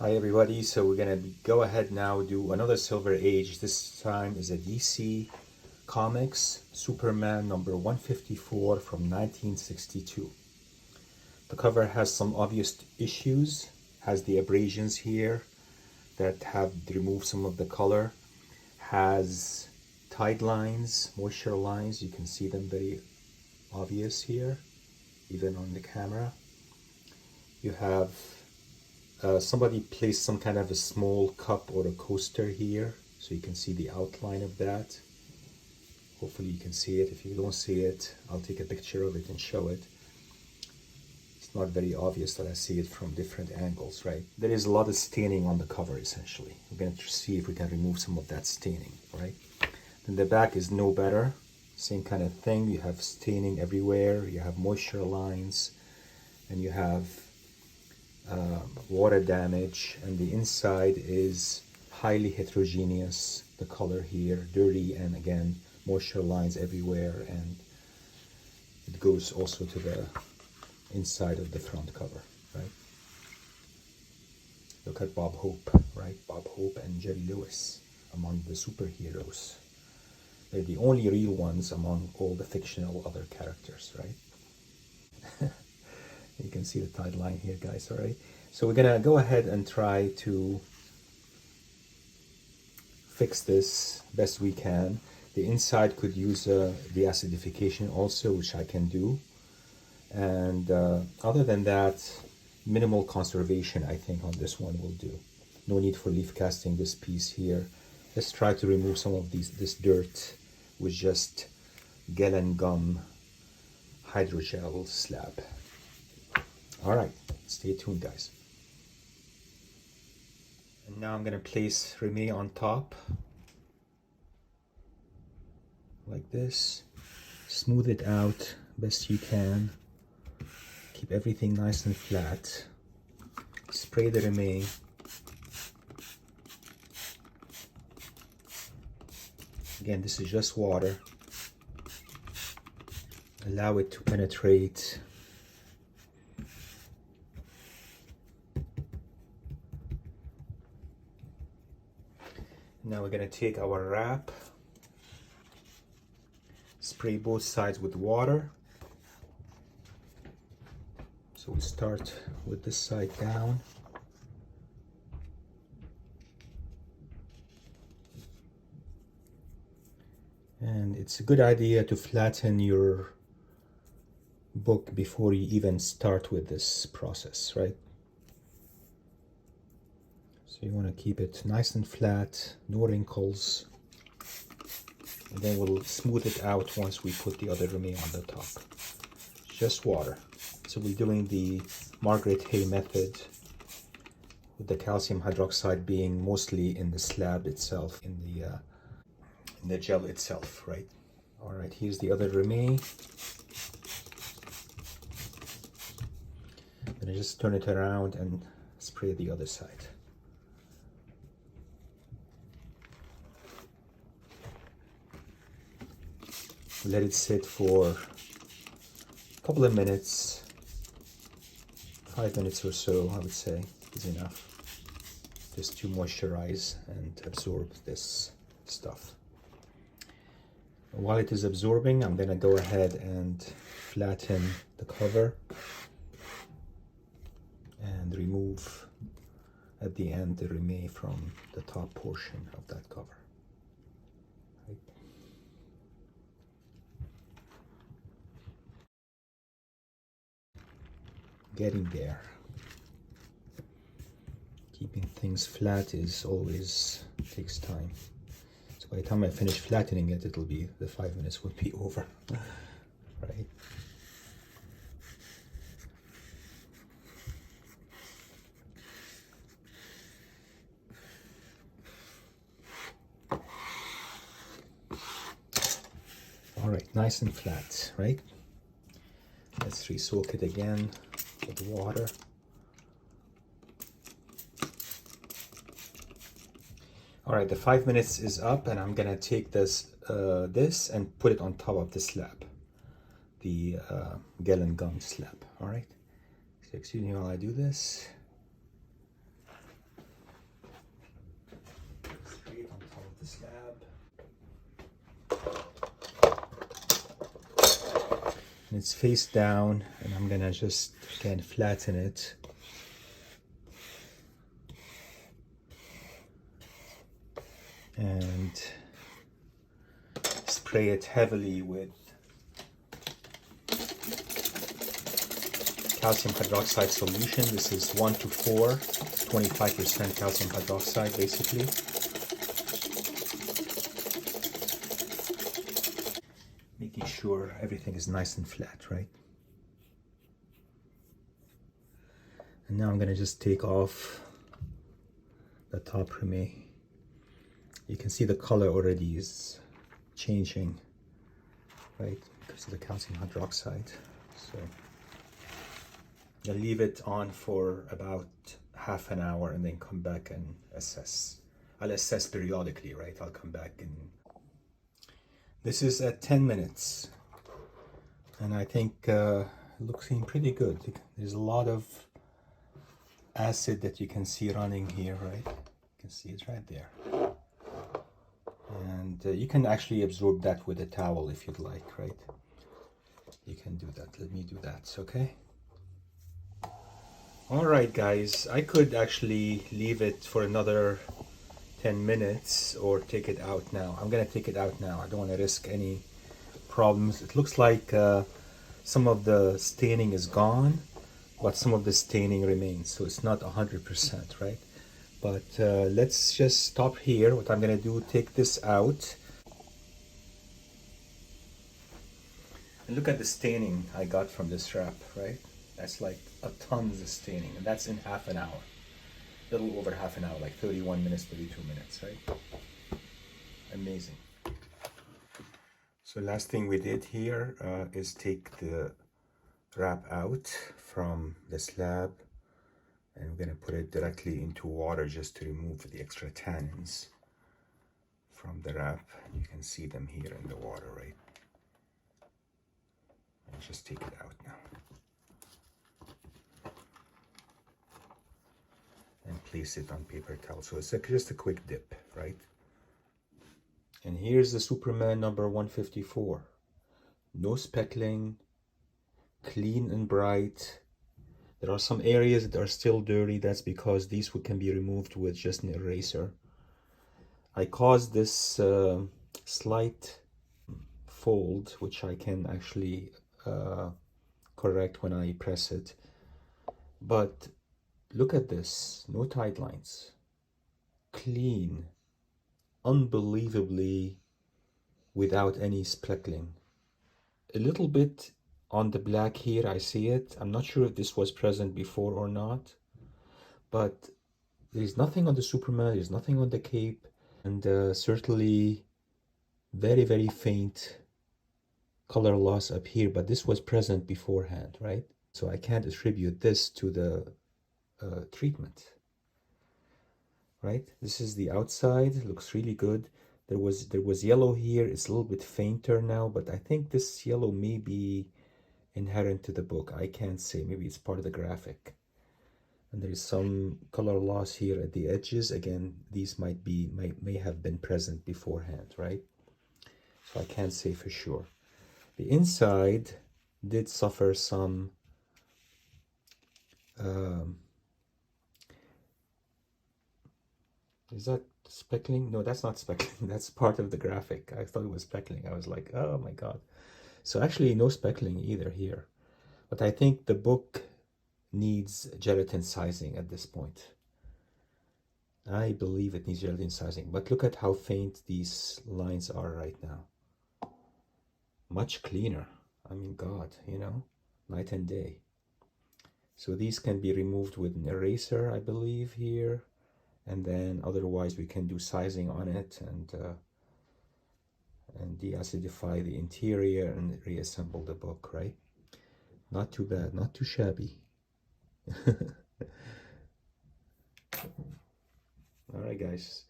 Hi everybody, so we're gonna go ahead now do another Silver Age. This time is a DC Comics Superman number 154 from 1962. The cover has some obvious issues, has the abrasions here that have removed some of the color, has tide lines, moisture lines, you can see them very obvious here, even on the camera. You have somebody placed some kind of a small cup or a coaster here, so you can see the outline of that. Hopefully you can see it. If you don't see it, I'll take a picture of it and show it. It's not very obvious that I see it from different angles, right? There is a lot of staining on the cover, essentially. We're going to see if we can remove some of that staining, right? Then the back is no better. Same kind of thing. You have staining everywhere. You have moisture lines, and you have water damage, and the inside is highly heterogeneous. The color here dirty, and again moisture lines everywhere, and it goes also to the inside of the front cover, right? Look at Bob Hope, right? Bob Hope and Jerry Lewis among the superheroes. They're the only real ones among all the fictional other characters, right? You can see the tide line here, guys, all right? So we're gonna go ahead and try to fix this best we can. The inside could use deacidification also, which I can do. And other than that, minimal conservation, I think, on this one will do. No need for leaf casting this piece here. Let's try to remove some of this dirt with just Gellan Gum hydrogel slab. All right, stay tuned, guys. And now I'm going to place Remy on top, like this. Smooth it out best you can. Keep everything nice and flat. Spray the Remy. Again, this is just water. Allow it to penetrate. Now we're going to take our wrap, spray both sides with water. So we start with this side down. And it's a good idea to flatten your book before you even start with this process, right? So you want to keep it nice and flat, no wrinkles, and then we'll smooth it out once we put the other Remy on the top. Just water. So we're doing the Margaret Hay method, with the calcium hydroxide being mostly in the slab itself, in the gel itself, right? All right, here's the other Remy. I'm gonna just turn it around and spray the other side. Let it sit for a couple of minutes, 5 minutes or so, I would say, is enough, just to moisturize and absorb this stuff. While it is absorbing, I'm going to go ahead and flatten the cover and remove at the end the Remy from the top portion of that cover. Right. Getting there. Keeping things flat is always takes time. So by the time I finish flattening it, it'll be, the 5 minutes will be over, right? All right, nice and flat, right? Let's re-soak it again with water. All right, the 5 minutes is up, and I'm gonna take this and put it on top of the slab, the Gellan Gum slab. All right, so excuse me while I do this. It's face down, and I'm gonna just again flatten it. And spray it heavily with calcium hydroxide solution. This is 1 to 4, 25% calcium hydroxide basically. Making sure everything is nice and flat, right? And now I'm gonna just take off the top remain. You can see the color already is changing, right? Because of the calcium hydroxide. So I'll leave it on for about half an hour and then come back and assess. I'll assess periodically, right? I'll come back and... This is at 10 minutes. And I think looking pretty good. There's a lot of acid that you can see running here, right? You can see it's right there. And you can actually absorb that with a towel if you'd like, right? You can do that. Let me do that, okay? All right, guys, I could actually leave it for another 10 minutes or take it out now. I'm gonna take it out now. I don't want to risk any problems. It looks like some of the staining is gone, but some of the staining remains, so it's not 100%, right? But let's just stop here. What I'm gonna do, take this out. And look at the staining I got from this wrap, right? That's like a tons of staining, and that's in half an hour. A little over half an hour, like 31 minutes, 32 minutes, right? Amazing. So last thing we did here is take the wrap out from the slab, and we're gonna put it directly into water just to remove the extra tannins from the wrap. You can see them here in the water, right? And just take it out now. And place it on paper towel. So it's just a quick dip, right? And here's the Superman number 154. No speckling, clean and bright. There are some areas that are still dirty. That's because these can be removed with just an eraser. I caused this slight fold, which I can actually correct when I press it. But look at this, no tight lines, clean, unbelievably without any speckling. A little bit on the black here, I see it. I'm not sure if this was present before or not, but there's nothing on the Superman, there's nothing on the cape, and certainly very, very faint color loss up here, but this was present beforehand, right? So I can't attribute this to the treatment, right? This is the outside. It looks really good. There was yellow here. It's a little bit fainter now, but I think this yellow may be inherent to the book. I can't say. Maybe it's part of the graphic. And there is some color loss here at the edges. Again, these may have been present beforehand, right? So I can't say for sure. The inside did suffer some is that speckling? No, that's not speckling. That's part of the graphic. I thought it was speckling. I was like, oh my God. So actually no speckling either here. But I think the book needs gelatin sizing at this point. I believe it needs gelatin sizing. But look at how faint these lines are right now. Much cleaner. I mean, God, you know, night and day. So these can be removed with an eraser, I believe, here. And then otherwise we can do sizing on it and deacidify the interior and reassemble the book, right? Not too bad, not too shabby. All right, guys.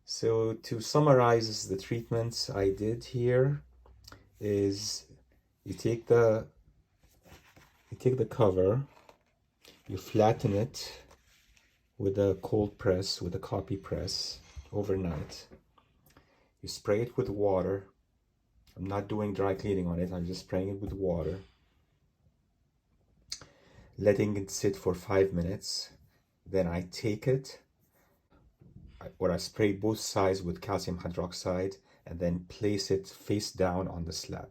So to summarize the treatments I did here is you take the cover, you flatten it with a cold press, with a copy press overnight. You spray it with water. I'm not doing dry cleaning on it. I'm just spraying it with water, letting it sit for 5 minutes. Then I take it, I spray both sides with calcium hydroxide and then place it face down on the slab,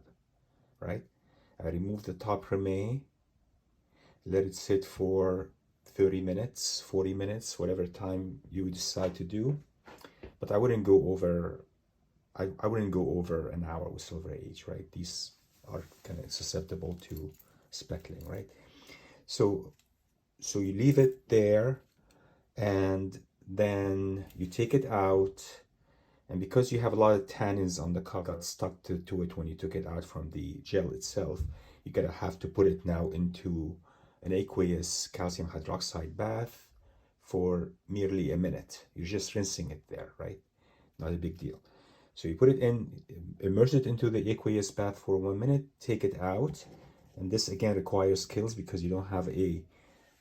right? I remove the top remain, let it sit for 30 minutes, 40 minutes, whatever time you decide to do. But I wouldn't go over an hour with Silver Age, right? These are kind of susceptible to speckling, right? So you leave it there, and then you take it out, and because you have a lot of tannins on the cover stuck to it when you took it out from the gel itself, you're gonna have to put it now into an aqueous calcium hydroxide bath for merely a minute. You're just rinsing it there, right? Not a big deal. So you put it in, immerse it into the aqueous bath for 1 minute, take it out, and this again requires skills because you don't have a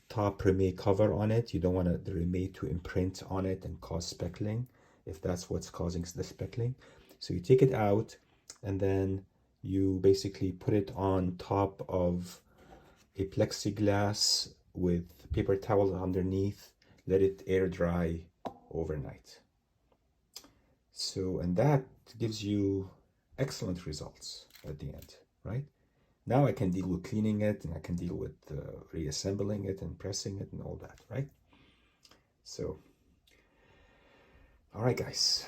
top remain cover on it. You don't want the remain to imprint on it and cause speckling, if that's what's causing the speckling. So you take it out, and then you basically put it on top of a plexiglass with paper towel underneath, let it air dry overnight. So, and that gives you excellent results at the end, right? Now I can deal with cleaning it, and I can deal with reassembling it and pressing it and all that, right? So, all right, guys.